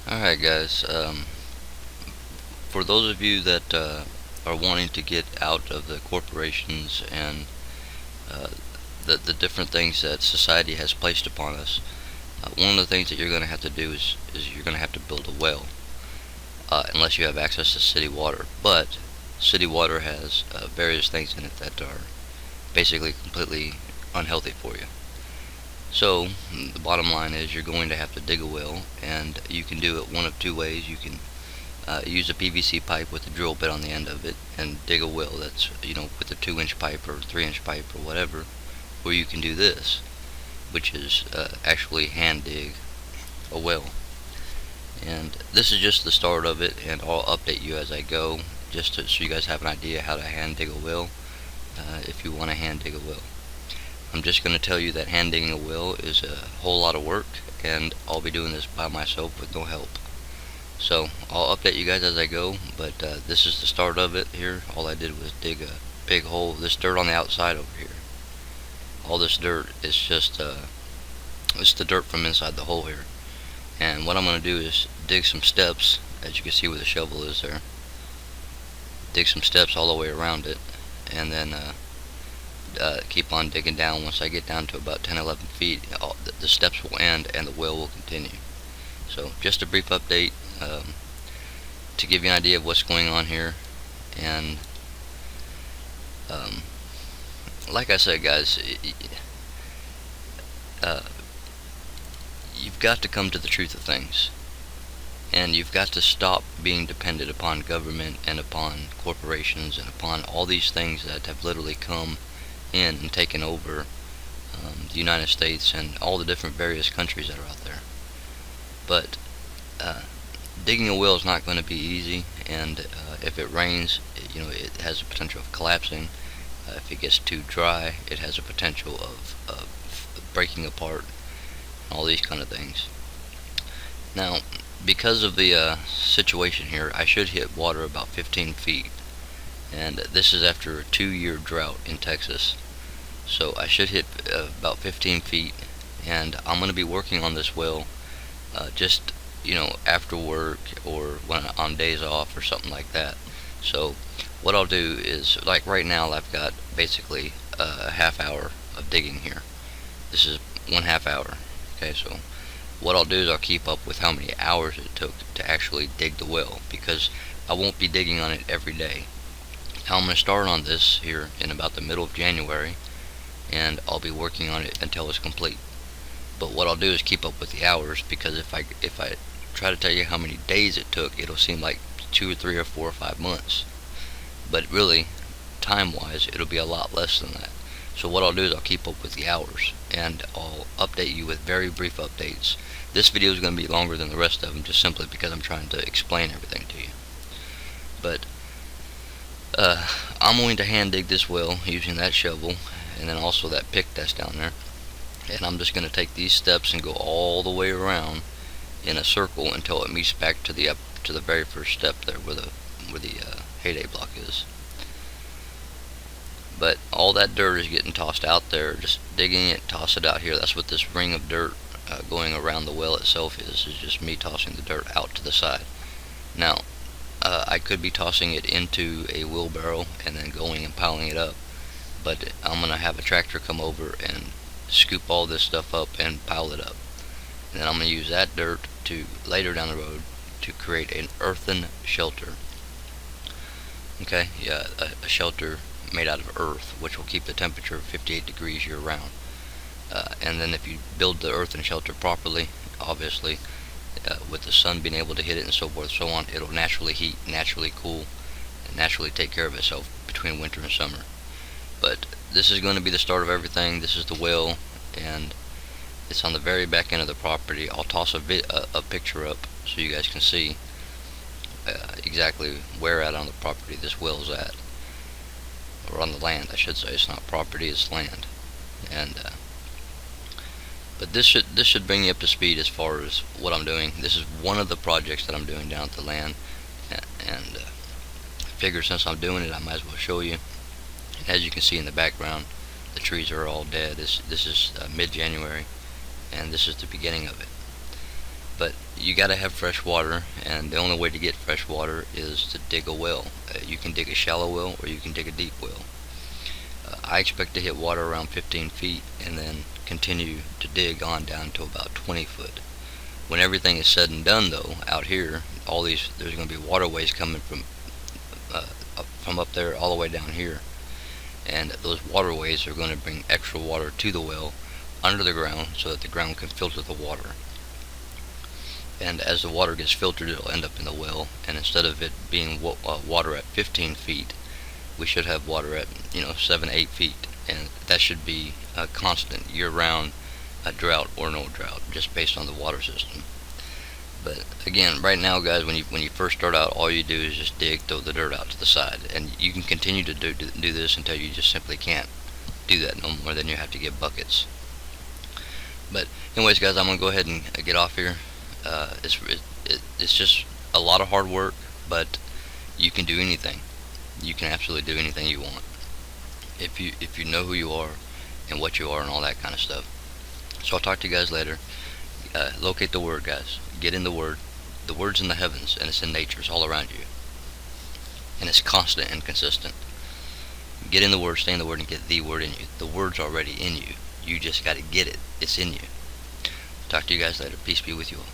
Alright guys, for those of you that are wanting to get out of the corporations and uh, the different things that society has placed upon us, one of the things that you're going to have to do is you're going to have to build a well, unless you have access to city water. But city water has various things in it that are basically completely unhealthy for you. So the bottom line is you're going to have to dig a well, and you can do it one of two ways. You can use a PVC pipe with a drill bit on the end of it and dig a well that's, with a 2-inch pipe or 3-inch pipe or whatever, or you can do this, which is actually hand dig a well. And this is just the start of it, and I'll update you as I go, so you guys have an idea how to hand dig a well, if you want to hand dig a well. I'm just going to tell you that hand digging a well is a whole lot of work, and I'll be doing this by myself with no help. So I'll update you guys as I go, but this is the start of it here. All I did was dig a big hole. This dirt on the outside over here, all this dirt is just it's the dirt from inside the hole here. And what I'm going to do is dig some steps, as you can see where the shovel is there. Dig some steps all the way around it, and then keep on digging down. Once I get down to about 10-11 feet, the steps will end and the well will continue. So just a brief update to give you an idea of what's going on here. And like I said, guys, you've got to come to the truth of things, and you've got to stop being dependent upon government and upon corporations and upon all these things that have literally come in and taken over the United States and all the different various countries that are out there. But digging a well is not going to be easy, and if it rains, it has a potential of collapsing. If it gets too dry, it has a potential of breaking apart, all these kind of things. Now, because of the situation here, I should hit water about 15 feet, and this is after a 2-year drought in Texas. So I should hit about 15 feet, and I'm going to be working on this well just after work or when on days off or something like that. So what I'll do is, like right now, I've got basically a half hour of digging here. This is 1/2 hour. Okay, so what I'll do is I'll keep up with how many hours it took to actually dig the well, because I won't be digging on it every day. Now I'm going to start on this here in about the middle of January, and I'll be working on it until it's complete. But what I'll do is keep up with the hours, because if I try to tell you how many days it took, it'll seem like 2 or 3 or 4 or 5 months. But really, time-wise, it'll be a lot less than that. So what I'll do is I'll keep up with the hours, and I'll update you with very brief updates. This video is going to be longer than the rest of them, just simply because I'm trying to explain everything to you. But I'm going to hand dig this well using that shovel, and then also that pick that's down there. And I'm just going to take these steps and go all the way around in a circle until it meets back to the very first step there, where the heyday block is. But all that dirt is getting tossed out there. Just digging it, toss it out here. That's what this ring of dirt going around the well itself is just me tossing the dirt out to the side. Now, I could be tossing it into a wheelbarrow and then going and piling it up, but I'm going to have a tractor come over and scoop all this stuff up and pile it up. And then I'm going to use that dirt to later down the road to create an earthen shelter. Okay, yeah, a shelter made out of earth, which will keep the temperature of 58 degrees year round. And then if you build the earthen shelter properly, obviously, with the sun being able to hit it and so forth and so on, it'll naturally heat, naturally cool, and naturally take care of itself between winter and summer. But this is going to be the start of everything. This is the well, and it's on the very back end of the property. I'll toss a picture up so you guys can see exactly where at on the property this well is at, or on the land, I should say. It's not property, it's land. And but this should bring you up to speed as far as what I'm doing. This is one of the projects that I'm doing down at the land, and I figure since I'm doing it, I might as well show you. And as you can see in the background, the trees are all dead. This is mid-January, and this is the beginning of it. But you got to have fresh water, and the only way to get fresh water is to dig a well. You can dig a shallow well or you can dig a deep well. I expect to hit water around 15 feet and then continue to dig on down to about 20 foot. When everything is said and done, though, out here, there's going to be waterways coming from up there all the way down here, and those waterways are going to bring extra water to the well under the ground so that the ground can filter the water. And as the water gets filtered, it'll end up in the well, and instead of it being water at 15 feet, we should have water at 7-8 feet, and that should be a constant year-round, drought or no drought, just based on the water system. But again, right now, guys, when you first start out, all you do is just dig, throw the dirt out to the side, and you can continue to do this until you just simply can't do that no more. Then you have to get buckets. But anyways, guys, I'm gonna go ahead and get off here. It's just a lot of hard work, but you can do anything. You can absolutely do anything you want if you know who you are and what you are and all that kind of stuff. So I'll talk to you guys later. Locate the Word, guys. Get in the Word. The Word's in the heavens, and it's in nature. It's all around you, and it's constant and consistent. Get in the Word, stay in the Word, and get the Word in you. The Word's already in you. You just got to get it. It's in you. Talk to you guys later. Peace be with you all.